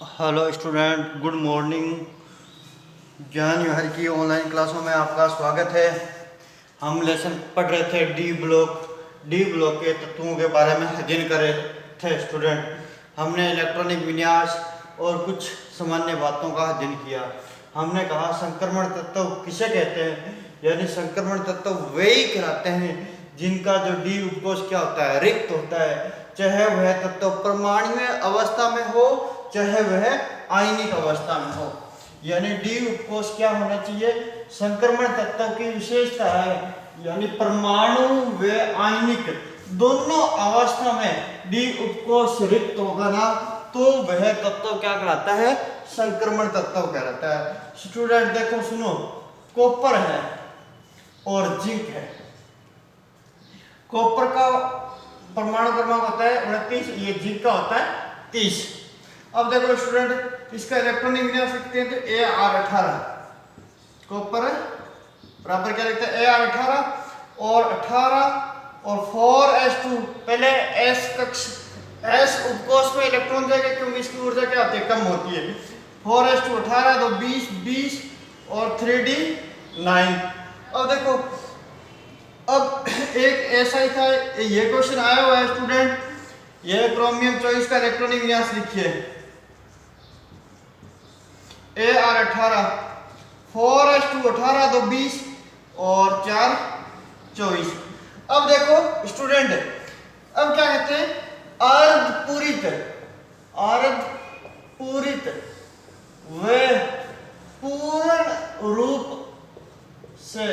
Hello student, good morning. ज्ञान विहार की online क्लासों में आपका स्वागत है। हम लेसन पढ़ रहे थे डी ब्लॉक के तत्वों के बारे में अध्ययन कर रहे थे स्टूडेंट। हमने इलेक्ट्रॉनिक विन्यास और कुछ सामान्य बातों का अध्ययन किया। हमने कहा संक्रमण तत्व किसे कहते हैं, यानी संक्रमण तत्व वे ही कहलाते हैं जिनका जो डी उपकोष क्या होता है, रिक्त होता है, चाहे वह तत्व परमाणुीय अवस्था में हो चाहे वह आयनिक अवस्था में हो। यानी डी उपकोष क्या होना चाहिए, संक्रमण तत्व की विशेषता है, यानी परमाणु व आयनिक दोनों अवस्था में डी उपकोष रिक्त होगा ना, तो वह तत्व क्या कहलाता है, संक्रमण तत्व कहलाता है। स्टूडेंट देखो सुनो, कॉपर है और जिंक है। कॉपर का परमाणु क्रमांक होता है 29, ये जिंक का होता है 30। अब देखो स्टूडेंट, इसका इलेक्ट्रॉनिक विन्यास लिखते हैं तो Ar18 कॉपर बराबर क्या लिखते हैं Ar18 और 18 और 4s2। पहले s कक्ष s उपकोष में इलेक्ट्रॉन जाएगा क्योंकि इसकी ऊर्जा क्या होती है, कम होती है। 4s2 18 तो 20 और 3d 9। अब देखो, अब एक ऐसा ही था, ये क्वेश्चन आया हुआ है स्टूडेंट, ये क्रोमियम 24 का इलेक्ट्रॉनिक विन्यास लिखिए Ar18 4s2 18 तो 20 और 4 24। अब देखो स्टूडेंट, अब क्या कहते हैं, अर्धपूरित व पूर्ण रूप से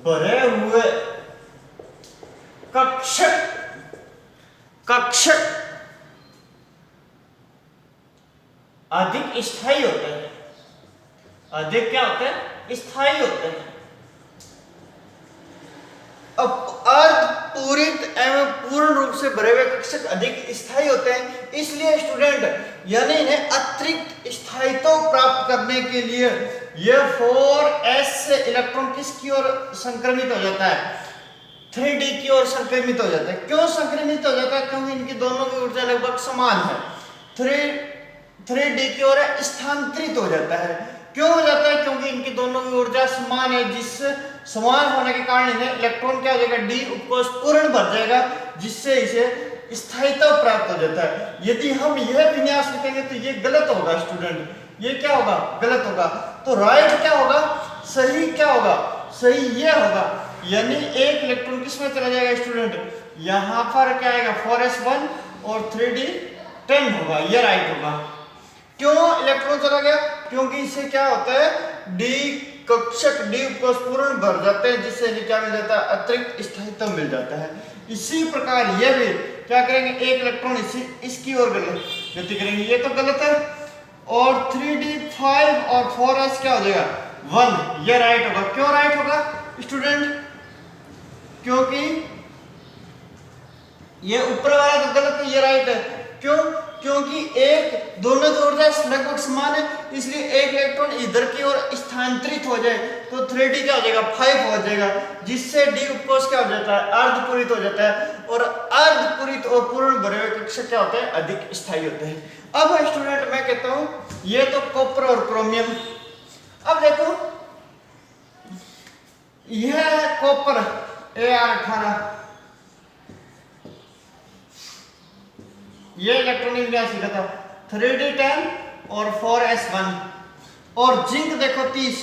भरे हुए कक्षक अधिक स्थायी होते हैं। अधिक क्या होते हैं, स्थायी होते हैं। अब अर्धपूरित एवं पूर्ण रूप से भरे हुए कक्षक अधिक स्थायी होते हैं, इसलिए स्टूडेंट यानी इन्हें अतिरिक्त स्थायित्व प्राप्त करने के लिए यह 4s से इलेक्ट्रॉन किसकी ओर संक्रमित हो जाता है, 3d की ओर संक्रमित हो जाता है। क्यों संक्रमित हो जाता है, क्योंकि इनकी दोनों की ऊर्जा लगभग समान है। 3d की ओर स्थानांतरित हो जाता है। क्यों हो जाता है, क्योंकि इनकी दोनों की ऊर्जा समान है, जिससे समान होने के कारण इन्हें इलेक्ट्रॉन क्या हो जाएगा, डी उपकोष पूर्ण भर जाएगा, जिससे इसे स्थायित्व प्राप्त हो जाता है। यदि हम यह विन्यास लिखेंगे तो ये गलत होगा स्टूडेंट, ये क्या होगा, गलत होगा। तो राइट क्या होगा, सही क्या होगा, सही ये होगा। यानी एक इलेक्ट्रॉन किस में चला जाएगा स्टूडेंट, यहां पर क्या आएगा 4s1 और 3d 10 होगा, ये राइट होगा। क्यों इलेक्ट्रॉन चला गया, क्योंकि इससे क्या होता है, डी कक्षक डी उपकोष पूर्ण भर जाते हैं, जिससे क्या मिल जाता है, अतिरिक्त स्थायित्व मिल जाता है। इसी प्रकार ये भी क्या करेंगे, एक इलेक्ट्रॉन इसकी ओर गति करेंगे, ये तो गलत है। और 3d 5 और 4s क्या हो जाएगा 1, ये राइट होगा। क्यों राइट होगा स्टूडेंट, क्योंकि ये ऊपर वाला तो गलत है, ये राइट है। क्यों, क्योंकि एक दोनों की ऊर्जा लगभग समान है, इसलिए एक इलेक्ट्रॉन इधर की ओर स्थानांतरित हो जाए तो 3d क्या हो जाएगा 5 हो जाएगा, जिससे डी उपकोष क्या हो जाता है, अर्धपूरित हो जाता है। और अर्धपूरित और पूर्ण भरे हुए कक्षक क्या होते हैं, अधिक स्थायी होते हैं। अब स्टूडेंट मैं कहता हूं, ये तो कॉपर और क्रोमियम। अब देखो यह है कॉपर Ar18, ये इलेक्ट्रॉनिक विन्यास लिखा था 3d 10 और 4s1। और जिंक देखो 30,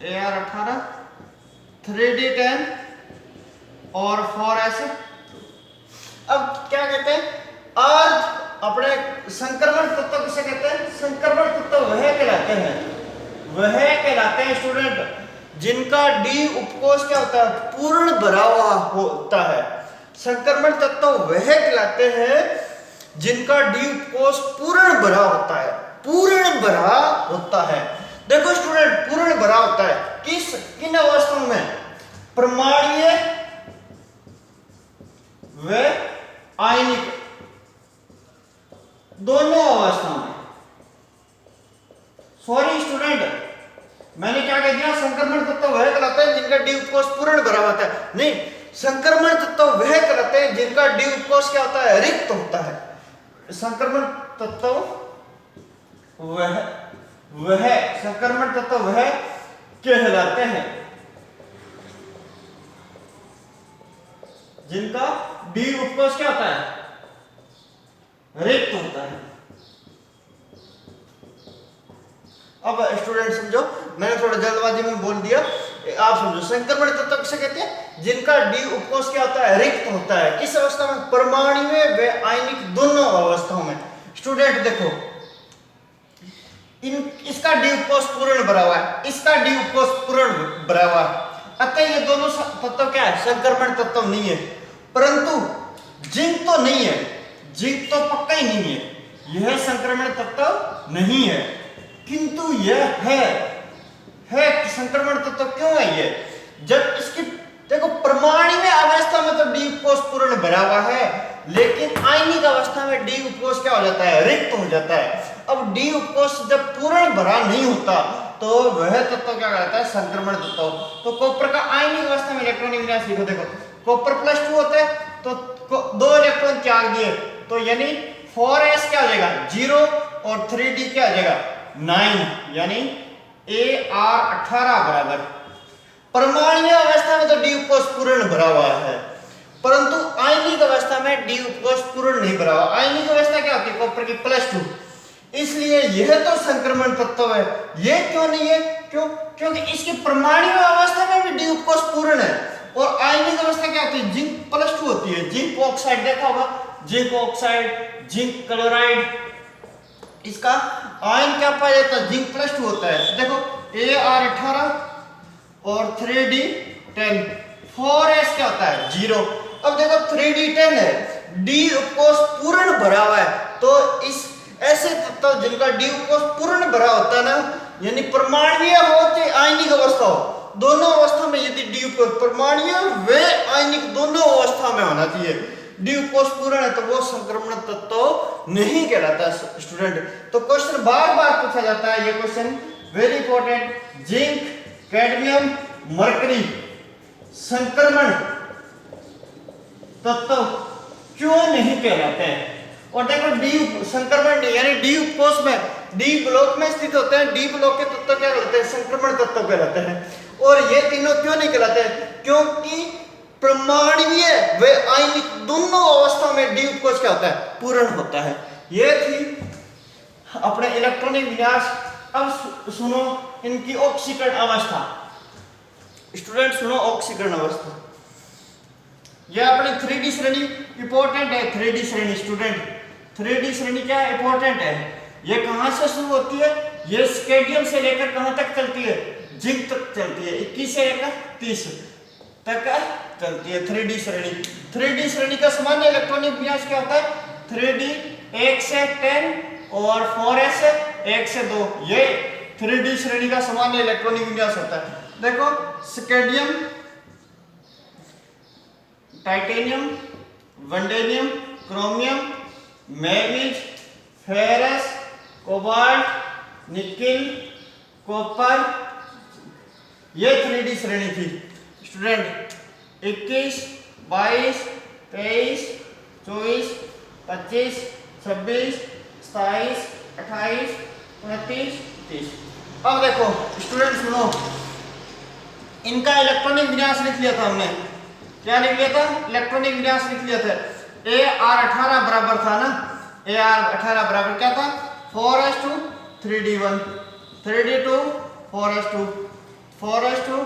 Ar18 3d 10 और 4s। अब क्या कहते हैं, अर्ध अपने संक्रमण तत्व किसे कहते हैं, संक्रमण तत्व वह कहलाते हैं स्टूडेंट जिनका डी उपकोष क्या होता है, पूर्ण भरा हुआ होता है। संक्रमण तत्व वह कहलाते हैं जिनका डी उपकोष पूर्ण भरा होता है, पूर्ण भरा होता है। देखो स्टूडेंट, पूर्ण भरा होता है किन अवस्थाओं में, परमाणुीय व आयनिक दोनों अवस्थाओं में। सॉरी स्टूडेंट, मैंने क्या कह दिया, संक्रमण तत्व वह कहलाता है जिनका डी उपकोष पूर्ण भरा होता है। नहीं, संक्रमण तत्व वह कहलाते हैं जिनका डी उपकोष क्या होता है, रिक्त होता है। संक्रमण तत्व वह संक्रमण तत्व वह कहलाते हैं जिनका डी उपकोष क्या होता है, रिक्त होता है। अब स्टूडेंट समझो, मैंने थोड़ा जल्दबाजी में बोल दिया, आप समझो। संक्रमण तत्व किसे कहते हैं, जिनका डी उपकोष क्या होता है, रिक्त होता है। किस अवस्था में, परमाणुीय व आयनिक दोनों अवस्थाओं में। स्टूडेंट देखो, इसका डी उपकोष पूर्ण भरा हुआ है, इसका डी उपकोष पूर्ण भरा हुआ है, अतः ये दोनों तत्व क्या है, संक्रमण तत्व नहीं है। परंतु जिंक तो नहीं है, जिंक तो पक्का ही नहीं है, यह संक्रमण तत्व नहीं है। किंतु यह है संक्रमण तत्व क्यों है ये, जब इसकी देखो परमाणुीय अवस्था में तो डी उपकोष पूर्ण भरा हुआ है, लेकिन आयनिक अवस्था में डी उपकोष क्या हो जाता है, रिक्त हो जाता है। अब डी उपकोष जब पूर्ण भरा नहीं होता तो वह तत्व क्या कहलाता है, संक्रमण तत्व। तो कॉपर का आयनिक अवस्था में इलेक्ट्रॉनिक विन्यास लिखो। देखो कॉपर +2 होता है तो 2 इलेक्ट्रॉन त्याग दिए, तो यानी 4s क्या हो जाएगा 0 और 3d क्या हो जाएगा 9, यानी Ar18 बराबर। परमाणुीय अवस्था में तो डी उपकोष पूर्ण भरा हुआ है, परंतु आयनिक अवस्था में डी उपकोष पूर्ण नहीं भरा हुआ। आयनिक अवस्था क्या होती है, कॉपर की +2, इसलिए यह तो संक्रमण तत्व है। यह क्यों नहीं है, क्यों, क्योंकि इसकी परमाणुीय अवस्था में भी डी उपकोष पूर्ण है। और आयनिक अवस्था क्या होती है, जिंक +2 होती है। जिंक ऑक्साइड देखा होगा, जिंक ऑक्साइड, जिंक क्लोराइड, इसका आयन क्या पाया जाता है, जिंक +2 होता है। देखो Ar18 और 3d10, 4s क्या होता है 0। अब देखो 3d10 है, डी उपकोष पूर्ण भरा हुआ है, तो इस ऐसे तत्व जिनका डी उपकोष पूर्ण भरा होता है ना, यानी परमाणुीय हो चाहे आयनिक अवस्था हो, दोनों अवस्था में यदि डी उपकोष परमाणुीय व आयनिक दोनों अवस्था में होना चाहिए, डी उपकोष पूर्ण है, तो वो संक्रमण तत्व नहीं कहलाता स्टूडेंट। तो क्वेश्चन बार बार पूछा जाता है, ये question very important. Zinc, cadmium, mercury संक्रमण तत्व क्यों नहीं कहलाते हैं। और देखो डी संक्रमण यानी डी उपकोष में, डी ब्लॉक में स्थित होते हैं, डी ब्लॉक के तत्व क्या कहलाते हैं, संक्रमण तत्व कहलाते हैं। और ये तीनों क्यों नहीं कहलाते, क्योंकि परमाणुीय व आयनिक दोनों अवस्था में डी उपकोष क्या होता है, पूर्ण होता है। ये थी अपने इलेक्ट्रॉनिक विन्यास। अब सुनो इनकी ऑक्सीकरण अवस्था। स्टूडेंट सुनो ऑक्सीकरण अवस्था, यह अपनी 3D श्रेणी इंपॉर्टेंट है। 3D श्रेणी स्टूडेंट, 3D श्रेणी क्या इंपॉर्टेंट है, ये कहां से शुरू होती है, ये स्केडियम से लेकर कहां तक चलती है, जिंक तक चलती है, 21 से लेकर 30 तक चलती है 3D श्रेणी। 3D श्रेणी का सामान्य इलेक्ट्रॉनिक विन्यास क्या होता है, 3D 1 से 10 और 4s 1 से 2, ये 3D श्रेणी का सामान्य इलेक्ट्रॉनिक विन्यास होता है। देखो scandium, titanium, vanadium, chromium, manganese, ferrous, cobalt, nickel, copper, ये 3D श्रेणी थी स्टूडेंट। 21, 22, 23, 24, 25, 26, 27, 28, 29, 30। अब देखो स्टूडेंट सुनो, इनका इलेक्ट्रॉनिक विन्यास लिख लिया था हमने। क्या लिख लिया था, इलेक्ट्रॉनिक विन्यास लिख लिया था। Ar18 बराबर था ना, Ar18 बराबर क्या था, 4s2 3d1, 3d2 4s2, 4s2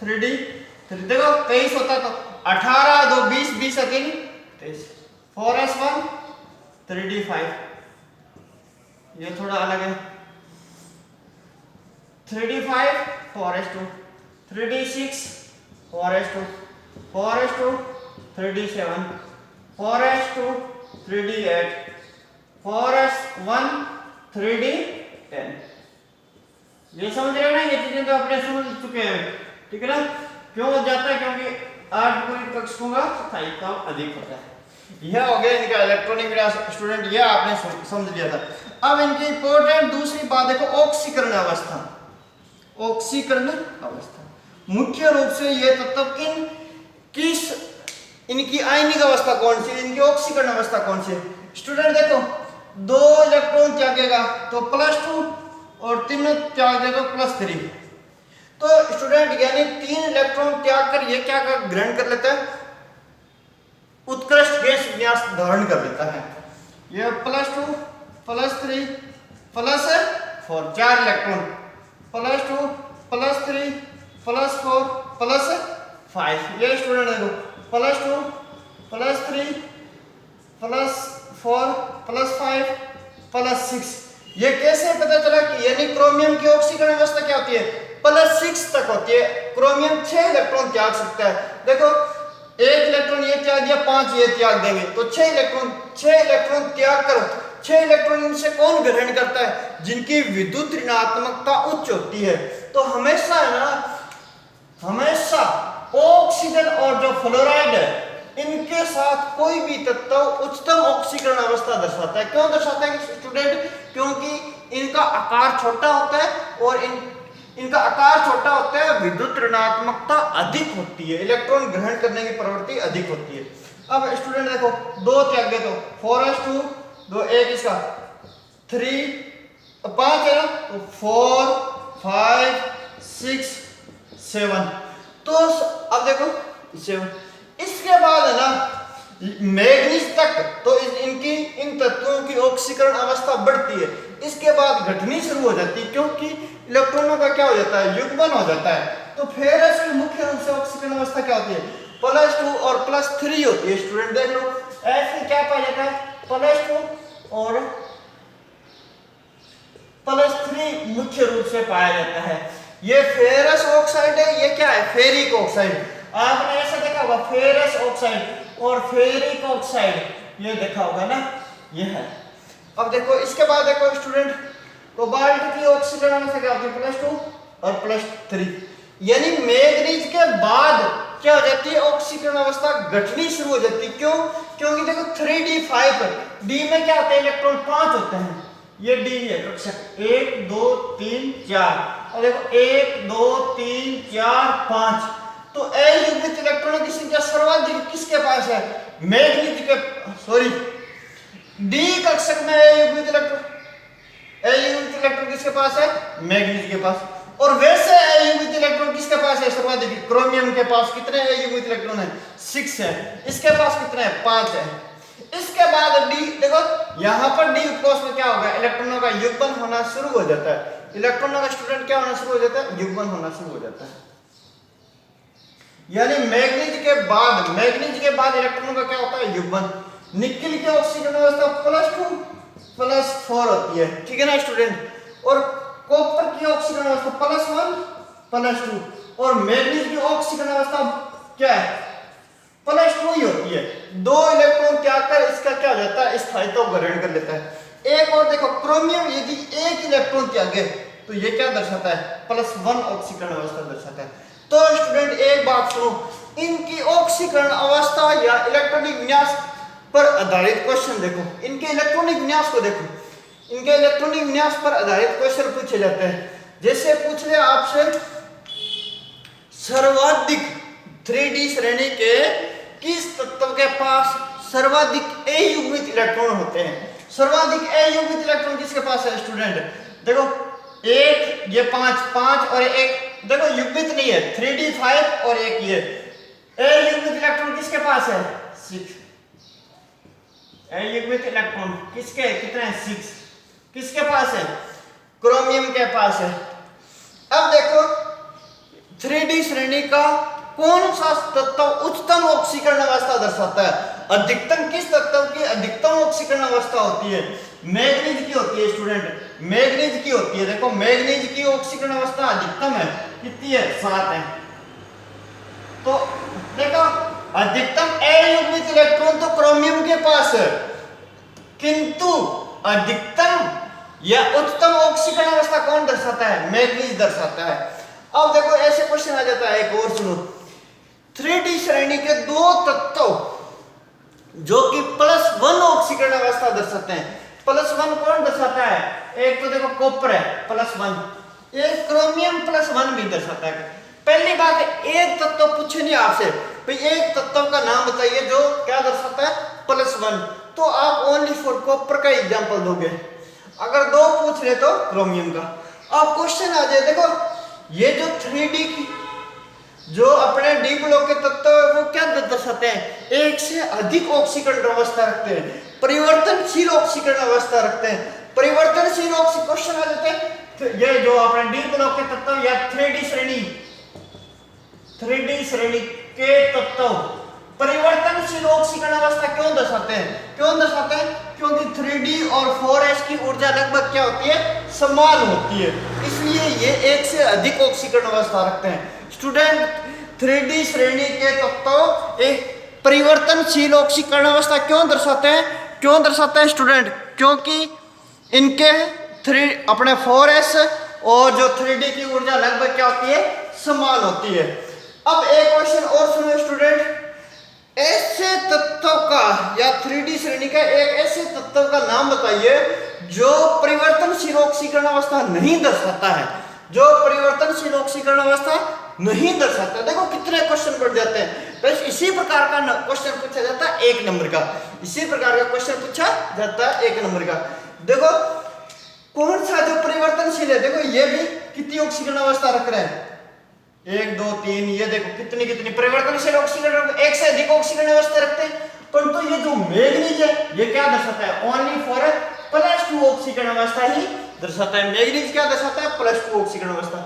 3d3। देखो 23 होता तो 18 2 20, 20 3 23, 4s1 3d5, ये थोड़ा अलग है, 3d5 4s2, 3d6 4s2, 4s2 3d7, 4s2 3d8, 4s1 3d10। ये समझ रहे हो ना, ये चीजें तो अपने समझ चुके हैं, ठीक है ना। क्यों हो जाता है, क्योंकि 8 पूरी कक्षकों का स्थायित्व अधिक होता है। यह हो गया इनका इलेक्ट्रॉनिक विन्यास स्टूडेंट, यह आपने समझ लिया था। अब इनकी इंपॉर्टेंट दूसरी बात देखो, ऑक्सीकरण अवस्था। ऑक्सीकरण अवस्था मुख्य रूप से यह तत्व किस इनकी आयनिक अवस्था कौन सी, इनकी ऑक्सीकरण अवस्था कौन सी। स्टूडेंट देखो 2 इलेक्ट्रॉन त्यागेगा तो +2 और 3 त्याग देगा +3। तो स्टूडेंट यानी 3 इलेक्ट्रॉन त्याग कर ये क्या ग्रहण कर लेता है, उत्कृष्ट गैस विन्यास धारण कर लेता है। ये +2 +3 +4 4 इलेक्ट्रॉन +2 +3 +4 +5। ये स्टूडेंट देखो +2 +3 +4 +5 +6। ये कैसे पता चला कि यानी क्रोमियम की ऑक्सीकरण अवस्था क्या होती है, +6 तक होती है। क्रोमियम 6 इलेक्ट्रॉन त्याग सकता है। देखो 1 इलेक्ट्रॉन ये त्याग दिया, 5 ये त्याग देंगे तो 6 इलेक्ट्रॉन त्याग कर 6 इलेक्ट्रॉन इनसे कौन ग्रहण करता है, जिनकी विद्युत ऋणात्मकता उच्च होती है। तो हमेशा है ना, हमेशा ऑक्सीजन और जो फ्लोराइड है इनके साथ कोई भी तत्व उच्चतम ऑक्सीकरण अवस्था दर्शाता है। क्यों दर्शाता है स्टूडेंट, क्योंकि इनका आकार छोटा होता है और इनका आकार छोटा होता है, विद्युत ऋणात्मकता अधिक होती है, इलेक्ट्रॉन ग्रहण करने की प्रवृत्ति अधिक होती है। अब स्टूडेंट देखो 2 त्यागे तो 4s2 2 1 इसका 3 5 है ना, तो 4 5 6 7। तो अब देखो 7। इसके बाद है ना मैग्नीज तक, तो इनकी इन तत्वों की ऑक्सीकरण अवस्था बढ़ती है। इसके बाद घटनी शुरू हो जाती है, क्योंकि इलेक्ट्रॉनों का क्या हो जाता है, युग्मन हो जाता है। तो फिर इसकी मुख्य रूप से ऑक्सीकरण अवस्था क्या होती है, +2 और +3 होती है। स्टूडेंट देख लो ऐसे क्या पाया जाता है, +2 और +3 मुख्य रूप से पाया जाता है। ये फेरस ऑक्साइड है, ये क्या है, फेरिक ऑक्साइड। आपने ऐसा देखा होगा फेरस ऑक्साइड और फेरिक ऑक्साइड, ये देखा होगा ना, ये है। अब देखो इसके बाद देखो स्टूडेंट कोबाल्ट की ऑक्सीकरण अवस्था क्या होती है, +2 और +3। यानी मैग्नीज के बाद क्या हो जाती है, ऑक्सीकरण अवस्था घटनी शुरू हो जाती है। क्यों, क्योंकि देखो 3d5 डी में क्या होते हैं, इलेक्ट्रॉन 5 होते हैं। ये डी है कक्षक 1 2 3 4 और देखो 1 2 3 4 5। तो अयुग्मित इलेक्ट्रॉनों की संख्या सर्वाधिक किसके पास है, मैग्नीज के, सॉरी डी कक्षक में अयुग्मित इलेक्ट्रॉन किसके पास है, मैग्नीज के पास। और वैसे अयुग्मित इलेक्ट्रॉन किसके पास है सर्वाधिक, क्रोमियम के पास कितने अयुग्मित इलेक्ट्रॉन है, 6 है। इसके पास कितने हैं, 5 है। इसके बाद डी देखो यहां पर डी उत्कोष में क्या होगा, इलेक्ट्रॉनों का युग्मन होना शुरू हो जाता है। इलेक्ट्रॉनों का स्टूडेंट क्या होना शुरू हो जाता है, युग्मन होना शुरू हो जाता है। यानी मैग्नीज के बाद इलेक्ट्रॉनों का क्या होता है, युग्मन। निकेल की ऑक्सीकरण अवस्था +2 +4 होती है, ठीक है ना स्टूडेंट। और कॉपर की ऑक्सीकरण अवस्था +1 +2 और मैग्नीज की ऑक्सीकरण अवस्था क्या है, +2 ही होती है। 2 इलेक्ट्रॉन त्याग कर इसका क्या हो जाता है, स्थायित्व ग्रहण कर लेता है। एक और देखो क्रोमियम यदि 1 इलेक्ट्रॉन त्यागे तो ये क्या दर्शाता है, +1 ऑक्सीकरण अवस्था दर्शाता है। तो स्टूडेंट एक बात सुनो, इनकी ऑक्सीकरण अवस्था या इलेक्ट्रॉनिक विन्यास पर आधारित क्वेश्चन देखो, इनके इलेक्ट्रॉनिक विन्यास को देखो, इनके इलेक्ट्रॉनिक विन्यास पर आधारित क्वेश्चन पूछे जाते हैं। जैसे पूछ ले आपसे सर्वाधिक 3D श्रेणी के किस तत्व के पास सर्वाधिक अयुग्मित इलेक्ट्रॉन होते हैं। सर्वाधिक अयुग्मित इलेक्ट्रॉन किसके पास है स्टूडेंट, देखो 1 ये 5 और 1 देखो युग्मित नहीं है, 3d5 और 1 ये अयुग्मित इलेक्ट्रॉन किसके पास है, 6। अयुग्मित इलेक्ट्रॉन किसके कितने हैं, 6 किसके पास है, क्रोमियम के पास है। अब देखो 3D श्रेणी का कौन सा तत्व उच्चतम ऑक्सीकरण अवस्था दर्शाता है, अधिकतम किस तत्व की अधिकतम ऑक्सीकरण अवस्था होती है, मैग्नीज की होती है स्टूडेंट, मैग्नीज की होती है। देखो मैग्नीज की ऑक्सीकरण अवस्था अधिकतम है, कितनी है, 7 है। तो देखो अधिकतम अयुग्मित इलेक्ट्रॉन तो क्रोमियम के पास है, किंतु अधिकतम या उच्चतम ऑक्सीकरण अवस्था कौन दर्शाता है, मैग्नीज दर्शाता है। अब देखो ऐसे क्वेश्चन आ जाता है, एक और सुनो, 3D श्रेणी के 2 तत्व जो कि +1 ऑक्सीकरण अवस्था दर्शाते हैं। +1 कौन दर्शाता है, एक तो देखो कॉपर है +1, एक क्रोमियम +1 भी दर्शाता है। पहली बात एक तत्व पूछे नहीं आपसे, भाई एक तत्व का नाम बताइए जो क्या दर्शाता है +1, तो आप ओनली फॉर कॉपर का एग्जांपल दोगे। अगर 2 पूछ ले तो क्रोमियम का। अब क्वेश्चन आ जाए, देखो ये जो 3D की जो अपने डी ब्लॉक के तत्व है वो क्या दर्शाते हैं, एक से अधिक ऑक्सीकरण अवस्था रखते हैं, परिवर्तनशील ऑक्सीकरण अवस्था रखते हैं। परिवर्तनशील ऑक्सीकरण क्वेश्चन आ जाते हैं तो ये जो अपने डी ब्लॉक के तत्व या 3D श्रेणी के तत्व परिवर्तनशील ऑक्सीकरण अवस्था क्यों दर्शाते हैं, क्योंकि 3D और 4s की ऊर्जा लगभग क्या होती है, समान होती है, इसलिए ये एक से अधिक ऑक्सीकरण अवस्था रखते हैं। स्टूडेंट 3D श्रेणी के तत्व एक परिवर्तनशील ऑक्सीकरण अवस्था क्यों दर्शाते हैं स्टूडेंट, क्योंकि इनके अपने 4s और जो 3D की ऊर्जा लगभग क्या होती है, समान होती है। अब एक क्वेश्चन और सुनो स्टूडेंट, ऐसे तत्व का या 3D श्रेणी का एक ऐसे तत्व का नाम बताइए जो परिवर्तनशील ऑक्सीकरण अवस्था नहीं दर्शाता है, जो परिवर्तनशील ऑक्सीकरण अवस्था नहीं दर्शाता। देखो कितने क्वेश्चन बढ़ जाते हैं, बस इसी प्रकार का क्वेश्चन पूछा जाता है 1 नंबर का, इसी प्रकार का क्वेश्चन पूछा जाता है 1 नंबर का। देखो कौन सा जो परिवर्तनशील है, देखो ये भी कितनी ऑक्सीकरण अवस्था रख रहे हैं, 1 2 3, ये देखो कितनी परिवर्तनशील ऑक्सीकरण, एक से अधिक ऑक्सीकरण अवस्था रखते हैं। परंतु ये जो मैग्नीज है ये क्या दर्शाता है, ओनली फॉर +2 ऑक्सीकरण अवस्था ही दर्शाता है। मैग्नीज क्या दर्शाता है, +2 ऑक्सीकरण अवस्था।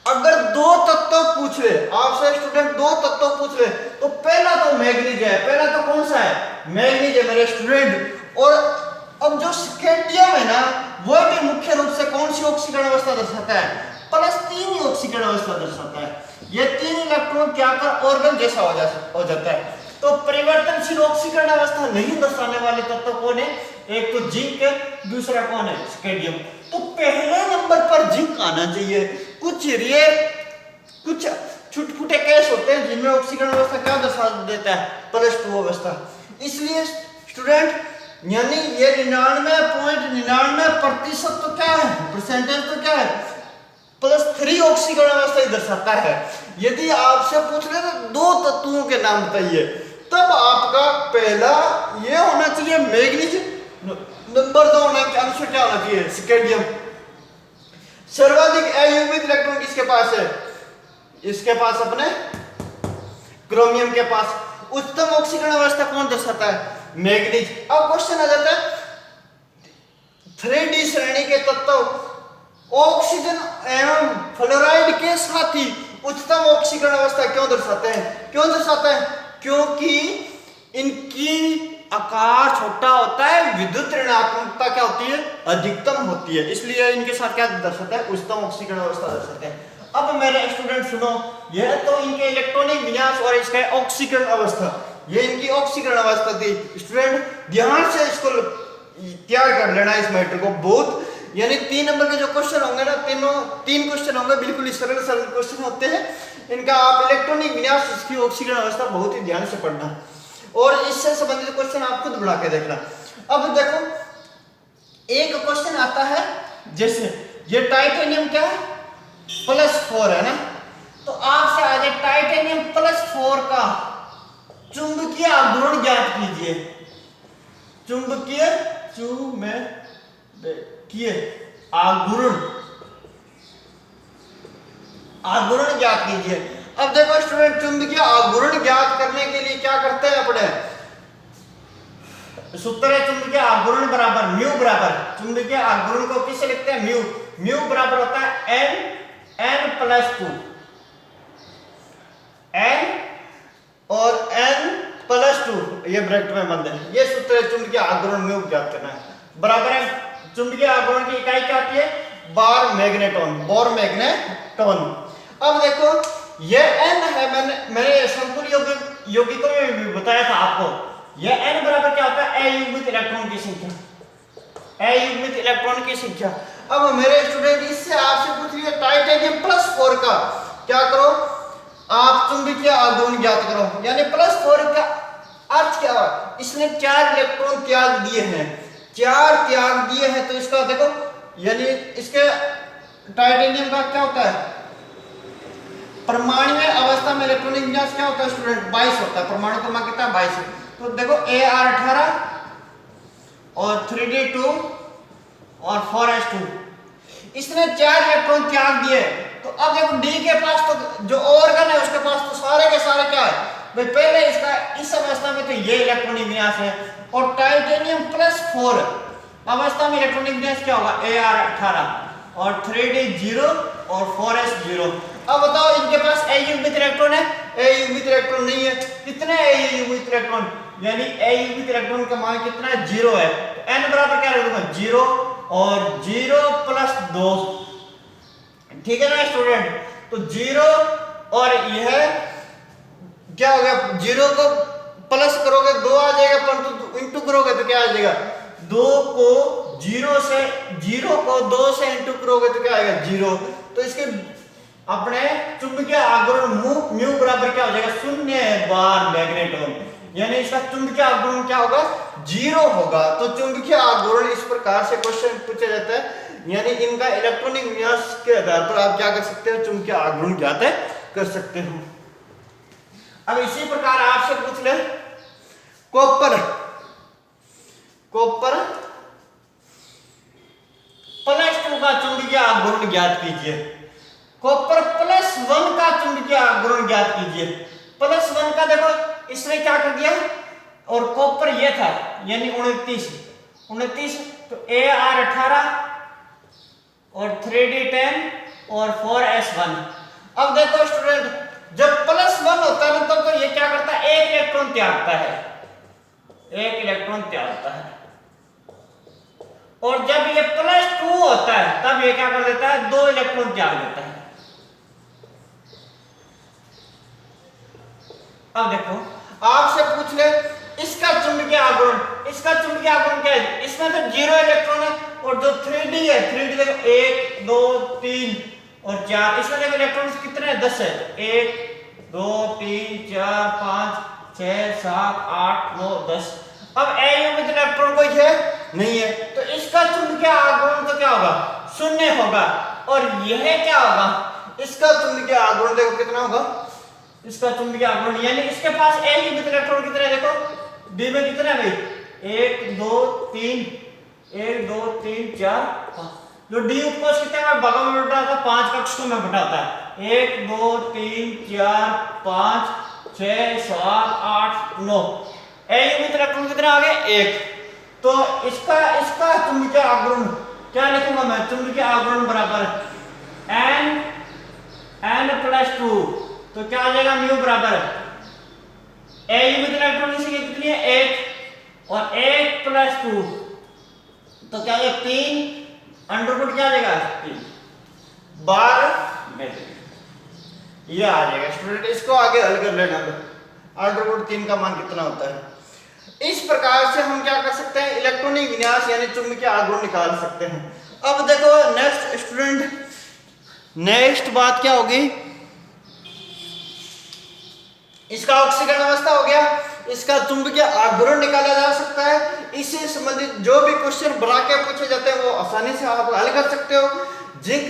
अगर 2 तत्व पूछ ले आपसे स्टूडेंट, 2 तत्व पूछ ले तो पहला तो मैग्नीज है, पहला तो कौन सा है, मैग्नीज है मेरे स्टूडेंट। और अब जो स्कैंडियम है ना वो भी मुख्य रूप से कौन सी ऑक्सीकरण अवस्था दर्शाता है, +3 ऑक्सीकरण अवस्था दर्शाता है। ये 3 इलेक्ट्रॉन क्या कर ऑर्गन जैसा हो जाता है। तो परिवर्तनशील ऑक्सीकरण अवस्था नहीं दर्शाने वाले तत्व कौन है, एक तो जिंक है, दूसरा कौन है, स्कैंडियम। तो पहले नंबर पर जिंक आना चाहिए। कुछ छुटपुटे केस होते हैं जिनमें ऑक्सीकरण अवस्था क्या दर्शा देता है, +2 अवस्था। इसलिए स्टूडेंट यानी ये 99.99% तो क्या है, परसेंटेज तो क्या है, +3 ऑक्सीकरण अवस्था ही दर्शाता है। यदि आपसे पूछ ले तो 2 तत्वों के नाम बताइए, तब आपका पहला ये होना चाहिए मैग्नीज, नंबर 2 होना आंसर क्या होना चाहिए, स्कैंडियम। सर्वाधिक अयुग्मित इलेक्ट्रॉन किसके पास है, इसके पास अपने क्रोमियम के पास। उच्चतम ऑक्सीकरण अवस्था कौन दर्शाता है, मैग्नीज। अब क्वेश्चन आ जाता है 3D श्रेणी के तत्व ऑक्सीजन एवं फ्लोराइड के साथ ही उच्चतम ऑक्सीकरण अवस्था क्यों दर्शाते हैं, क्योंकि इनकी आकार छोटा होता है, विद्युत ऋणात्मकता क्या होती है, अधिकतम होती है, इसलिए इनके साथ क्या दर्शाता है, उच्चतम ऑक्सीकरण अवस्था दर्शाते हैं। अब मेरे स्टूडेंट सुनो, यह तो इनके इलेक्ट्रॉनिक विन्यास और इसका ऑक्सीकरण अवस्था, ये इनकी ऑक्सीकरण अवस्था थी। स्टूडेंट ध्यान से इसको तैयार कर लेना इस मैटर को, बहुत यानी 3 नंबर के जो क्वेश्चन होंगे ना, 3 क्वेश्चन होंगे, बिल्कुल सरल क्वेश्चन होते हैं। इनका आप इलेक्ट्रॉनिक विन्यास, इसकी ऑक्सीकरण अवस्था बहुत ही ध्यान से पढ़ना और इससे संबंधित क्वेश्चन आप खुद बना के देखना। अब देखो एक क्वेश्चन आता है, जैसे ये टाइटेनियम क्या है, +4 है ना, तो आपसे आ जाए टाइटेनियम +4 का चुंबकीय आघूर्ण ज्ञात कीजिए। चुंबकीय आघूर्ण ज्ञात कीजिए। अब देखो स्टूडेंट, चुंबकीय आघूर्ण ज्ञात करने के लिए क्या करते हैं, अपने सूत्र है चुंबकीय आघूर्ण बराबर म्यू बराबर, चुंबकीय आघूर्ण को किससे लिखते हैं, म्यू बराबर होता है n+2, n और n+2 ये ब्रैकेट में बंद है, ये सूत्र है चुंबकीय आघूर्ण म्यू ज्ञात करना है, बराबर है चुंबकीय आघूर्ण की इकाई क्या होती है, बोर मैग्नेटॉन। अब देखो ये n है, मैंने समतुल्य यौगिकों में भी बताया था आपको, ये n बराबर क्या होता है, अयुग्मित इलेक्ट्रॉन की संख्या। अब मेरे स्टूडेंट इससे आपसे पूछ लिया टाइटेनियम +4 का क्या करो, आप चुंबकीय आघूर्ण ज्ञात करो। यानी +4 का अर्थ क्या हुआ, इसने 4 इलेक्ट्रॉन त्याग दिए हैं, तो इसका देखो यानी इसके टाइटेनियम का क्या होता है, परमाणु अवस्था में इलेक्ट्रॉनिक विन्यास क्या होता है स्टूडेंट? 22 होता है। परमाणु क्रमांक कितना? 22। तो देखो Ar18 और 3d2 और 4s2, इसने 4 इलेक्ट्रॉन त्याग दिए। तो अब देखो डी के पास तो जो ऑर्गन है उसके पास तो सारे के सारे क्या है भाई, पहले इसका इस अवस्था में तो ये इलेक्ट्रॉनिक विन्यास है, और टाइटेनियम +4 अवस्था में इलेक्ट्रॉनिक विन्यास क्या होगा? Ar18 और 3d 0 और 4s 0। अब बताओ इनके पास ए युग्मित इलेक्ट्रॉन है? ए युग्मित इलेक्ट्रॉन नहीं है। कितने ए युग्मित इलेक्ट्रॉन? यानी ए युग्मित इलेक्ट्रॉन का मान कितना है? 0 है। तो n बराबर क्या रख दूंगा? 0 और 0 + 2, ठीक है ना स्टूडेंट? तो 0 और यह क्या हो गया? 0 को प्लस करोगे 2 आ जाएगा, परंतु इंटू करोगे तो क्या आ जाएगा? 2 को 0 से 0 को 2 से इंटू करोगे तो क्या आएगा? 0। तो इसके अपने चुंबकीय आघूर्ण म्यू बराबर क्या हो जाएगा? 0 बार मैग्नेटॉन, यानी इसका चुंबकीय आघूर्ण क्या होगा? 0 होगा। तो चुंबकीय आघूर्ण इस प्रकार से क्वेश्चन पूछा जाता है, यानी इनका इलेक्ट्रॉनिक विन्यास के आधार पर आप क्या कर सकते हो? चुंबकीय आघूर्ण ज्ञात कर सकते हो। अब इसी प्रकार आपसे पूछ ले कॉपर +2 का चुंबकीय आघूर्ण ज्ञात कीजिए। कॉपर +1 का चुंबकीय आघूर्ण ज्ञात कीजिए। +1 का देखो इसने क्या कर दिया, और कॉपर ये था यानी 29, तो Ar18 और 3d10 और 4s1। अब देखो स्टूडेंट, जब +1 होता है तब तो ये क्या करता है? एक इलेक्ट्रॉन त्यागता है, और जब ये +2 होता है तब ये क्या कर देता है? 2 इलेक्ट्रॉन त्याग देता है। अब देखो आपसे पूछ ले इसका चुंबकीय आघूर्ण क्या है? इसमें तो 0 इलेक्ट्रॉन है, और जो 3d है 3d देखो 1 2 3 और 4, इसमें देखो इलेक्ट्रॉन कितने हैं? 10 है। 1 2 3 4 5 6 7 8 9 10। अब ए युग्मित इलेक्ट्रॉन कोई है नहीं है, तो इसका चुंबकीय आघूर्ण तो क्या होगा? 0 होगा। और यह क्या होगा? इसका चुंबकीय आघूर्ण देखो कितना होगा? इसका चुंबकीय आघूर्ण यानी इसके पास ए युग्मित इलेक्ट्रॉन कितने हैं? देखो डी में कितने हैं भाई? 1 2 3 1 2 3 4 5। जो डी उपकोष कितने में भागों में बंटा था? 5 कक्षों में बंटाता है। 1 2 3 4 5 6 7 8 9। ए युग्मित इलेक्ट्रॉन कितने आ गए? 1। तो इसका चुंबकीय आघूर्ण क्या लिखूंगा मैं? चुंबकीय आघूर्ण बराबर n+2, तो क्या आ जाएगा? म्यू बराबर ए युग्मित इलेक्ट्रॉन की कितनी है? 1, और 1 + 2 तो क्या है? 3 अंडरवुड क्या आ जाएगा? 3 12 में ये आ जाएगा स्टूडेंट। इसको आगे हल कर लेना, अंडरवुड 3 का मान कितना होता है। इस प्रकार से हम क्या कर सकते हैं? इलेक्ट्रॉनिक विन्यास यानी चुंबकीय आघूर्ण निकाल सकते हैं। अब देखो नेक्स्ट स्टूडेंट, नेक्स्ट बात क्या होगी? इसका ऑक्सीकरण अवस्था हो गया, इसका चुंबकीय आघूर्ण निकाला जा सकता है। इससे संबंधित जो भी क्वेश्चन बना के पूछे जाते हैं वो आसानी से आप हल कर सकते हो। जिंक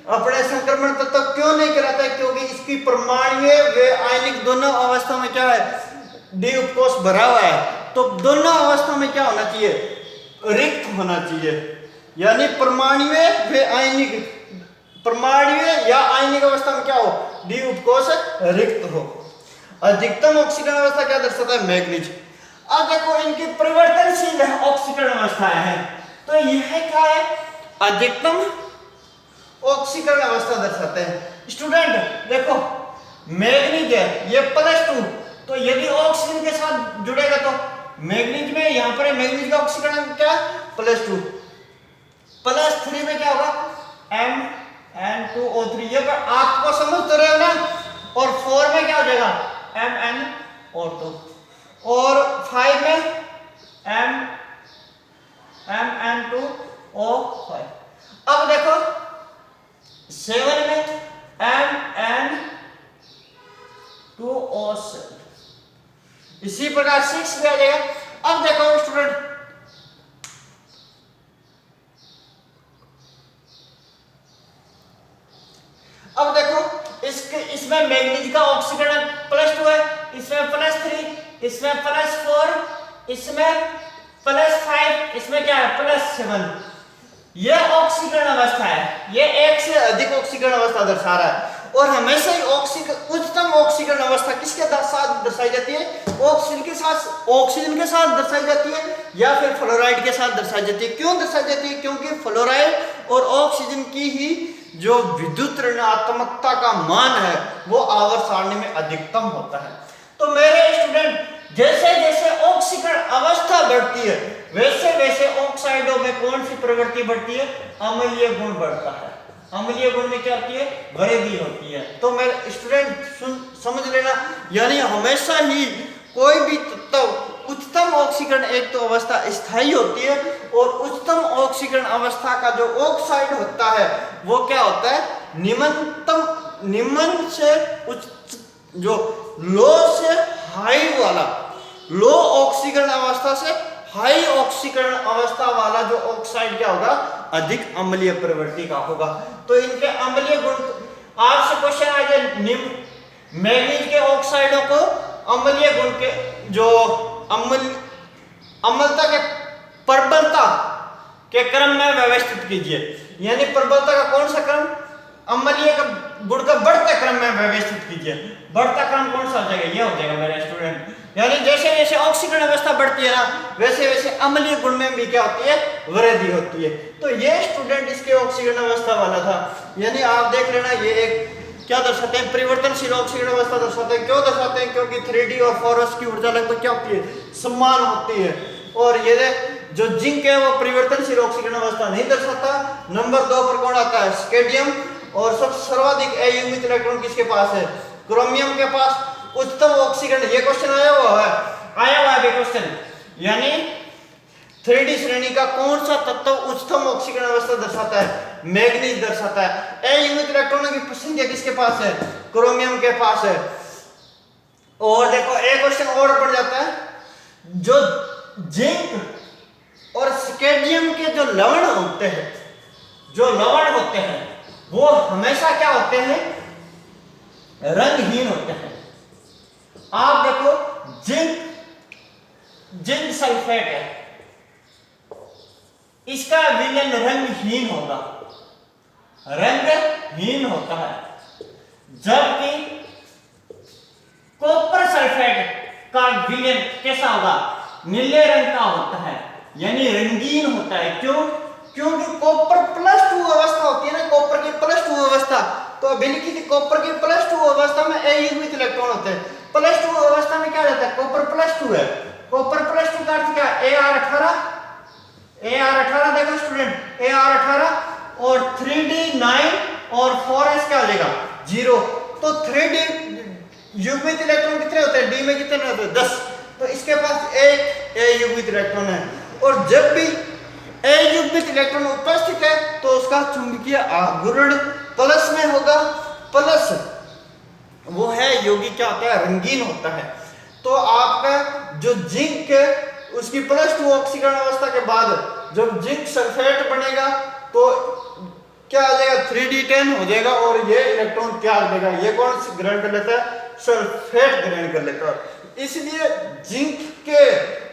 अपने संक्रमण तत्व क्यों नहीं कहलाता है? क्योंकि इसकी परमाणुीय व आयनिक दोनों अवस्था में क्या है? डी उपकोष भरा हुआ है। तो दोनों अवस्था में क्या होना चाहिए? रिक्त होना चाहिए, यानी परमाणुीय या आयनिक अवस्था में क्या हो? डी उपकोष रिक्त हो। अधिकतम ऑक्सीकरण अवस्था क्या दर्शाता है? मैग्नीज। अब देखो इनकी परिवर्तनशील ऑक्सीकरण अवस्थाएं हैं, तो यह क्या है? अधिकतम ऑक्सीकरण अवस्था दर्शाते हैं। स्टूडेंट देखो मैग्नीज है ये +2, तो यदि ऑक्सीजन के साथ जुड़ेगा तो मैग्नीज में यहां पर मैग्नीज का ऑक्सीकरण क्या? +2। +3 में क्या होगा? MnO3। ये आपको समझ तो रहे हो ना? और 4 में क्या हो जाएगा? MnO2। और 5 में MnO5। अब देखो 7 में MnO7। इसी प्रकार 6 भी आ जाएगा। अब देखो स्टूडेंट, अब देखो इसमें मैग्नीज का ऑक्सीकरण +2 है, इसमें +3, इसमें +4, इसमें +5, इसमें क्या है +7। यह ऑक्सीकरण अवस्था है, ये एक से अधिक ऑक्सीकरण अवस्था दर्शा रहा है। और हमेशा ही उच्चतम ऑक्सीकरण अवस्था किसके साथ दर्शाई जाती है? ऑक्सीजन के साथ दर्शाई जाती है या फिर फ्लोराइड के साथ दर्शाई जाती है। क्यों दर्शाई जाती है? क्योंकि फ्लोराइड और ऑक्सीजन की ही जो विद्युत ऋणात्मकता का मान है वो आवर्त सारणी में अधिकतम होता है। तो मेरे स्टूडेंट, जैसे जैसे ऑक्सीकरण अवस्था बढ़ती है वैसे वैसे ऑक्साइडों में कौन सी प्रवृत्ति बढ़ती है? अम्लीय गुण बढ़ता है। अम्लीय गुण में क्या होती है? वृद्धि होती है। तो मेरे स्टूडेंट समझ लेना, यानी हमेशा ही कोई भी तत्व उच्चतम ऑक्सीकरण एक तो अवस्था स्थायी होती है और उच्चतम ऑक्सीकरण अवस्था का जो ऑक्साइड होता है वो क्या होता है? निम्न से उच्च, जो लो से हाई वाला, लो ऑक्सीकरण अवस्था से हाई ऑक्सीकरण अवस्था वाला जो ऑक्साइड क्या होगा? अधिक अम्लीय प्रवृत्ति का होगा। तो इनके अम्लीय गुण, आपसे क्वेश्चन आ जाए मैग्नीज के ऑक्साइडों को अम्लीय गुण के जो अम्लता के प्रबलता के क्रम में व्यवस्थित कीजिए। यानी प्रबलता का कौन सा क्रम? अम्लीय का गुण का बढ़ते क्रम में व्यवस्थित कीजिए। बढ़ता क्रम कौन सा हो जाएगा? ये हो जाएगा मेरे स्टूडेंट। यानी जैसे जैसे ऑक्सीकरण अवस्था बढ़ती है ना वैसे वैसे अम्लीय गुण में भी क्या होती है? वृद्धि होती है। तो ये स्टूडेंट इसके ऑक्सीकरण अवस्था वाला था। यानी आप देख लेना, ये एक क्या दर्शाते हैं? परिवर्तनशील ऑक्सीकरण अवस्था दर्शाते हैं। क्यों दर्शाते हैं? क्योंकि 3D और 4s की ऊर्जा लगभग क्या होती है? समान होती है। और ये जो जिंक है वो परिवर्तनशील ऑक्सीकरण अवस्था नहीं दर्शाता। नंबर 2 पर कौन आता है? स्केडियम। और सर्वाधिक अयुग्मित इलेक्ट्रॉन किसके पास है? क्रोमियम के पास। उच्चतम ऑक्सीकरण, ये क्वेश्चन आया हुआ है क्वेश्चन। यानी 3D श्रेणी का कौन सा तत्व उच्चतम ऑक्सीकरण अवस्था दर्शाता है? मैग्नीज दर्शाता है। अयुग्मित इलेक्ट्रॉनों की संख्या किसके पास है? क्रोमियम के पास है। और देखो एक क्वेश्चन और पड़ जाता है, जो जिंक और स्केडियम के जो लवण होते हैं वो हमेशा क्या होते हैं? रंगहीन होते हैं। आप देखो जिंक सल्फेट है, इसका विलयन रंगहीन होगा, रंगहीन होता है। जबकि कॉपर सल्फेट का विलयन कैसा होगा? नीले रंग का होता है, यानी रंगीन होता है। क्यों? क्योंकि कॉपर +2 अवस्था होती है ना, कॉपर की +2 अवस्था। तो अभी लिखी थी कॉपर की +2 अवस्था में अयुग्मित इलेक्ट्रॉन होते हैं। +2 अवस्था में क्या रहता है? कॉपर +2 है। कॉपर +2 का अर्थ क्या है? AR18 देखो स्टूडेंट, AR18 और 3D9 और 4s क्या हो जाएगा? 0। तो 3D युग्मित इलेक्ट्रॉन कितने होते हैं? D में कितने होते हैं? 10। तो इसके पास एक अयुग्मित इलेक्ट्रॉन है। और जब भी अयुग्मित इलेक्ट्रॉन उपस्थित है तो उसका चुंबकीय आघूर्ण प्लस में होगा। प्लस वो है योगी क्या होता है? रंगीन होता है। तो आपका जो जिंक है उसकी +2 ऑक्सीकरण अवस्था के बाद जब जिंक सल्फेट बनेगा तो क्या आ जाएगा? 3D10 हो जाएगा और ये इलेक्ट्रॉन त्याग देगा। ये कौन सी ग्रहण कर लेता है? सल्फेट ग्रहण कर लेता है। इसलिए जिंक के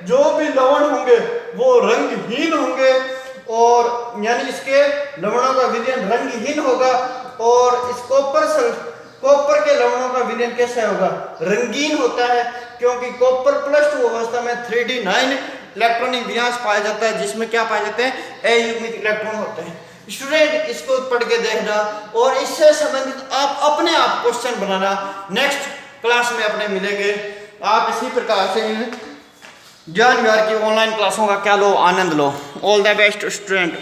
जो भी लवण होंगे वो रंगहीन होंगे, और यानी इसके लवणों का विलयन रंगहीन होगा। और इस कॉपर के लवणों का विलयन कैसे होगा? रंगीन होता है, क्योंकि कॉपर +2 अवस्था में 3D9 इलेक्ट्रॉनिक विन्यास पाया जाता है, जिसमें क्या पाए जाते हैं? अयुग्मित इलेक्ट्रॉन होते हैं। स्टूडेंट इसको पढ़ के देखना और इससे संबंधित आप अपने आप क्वेश्चन बनाना। नेक्स्ट क्लास में अपने मिलेंगे। आप इसी प्रकार से ज्ञान विहार की ऑनलाइन क्लासों का क्या लो? आनंद लो। All the best student.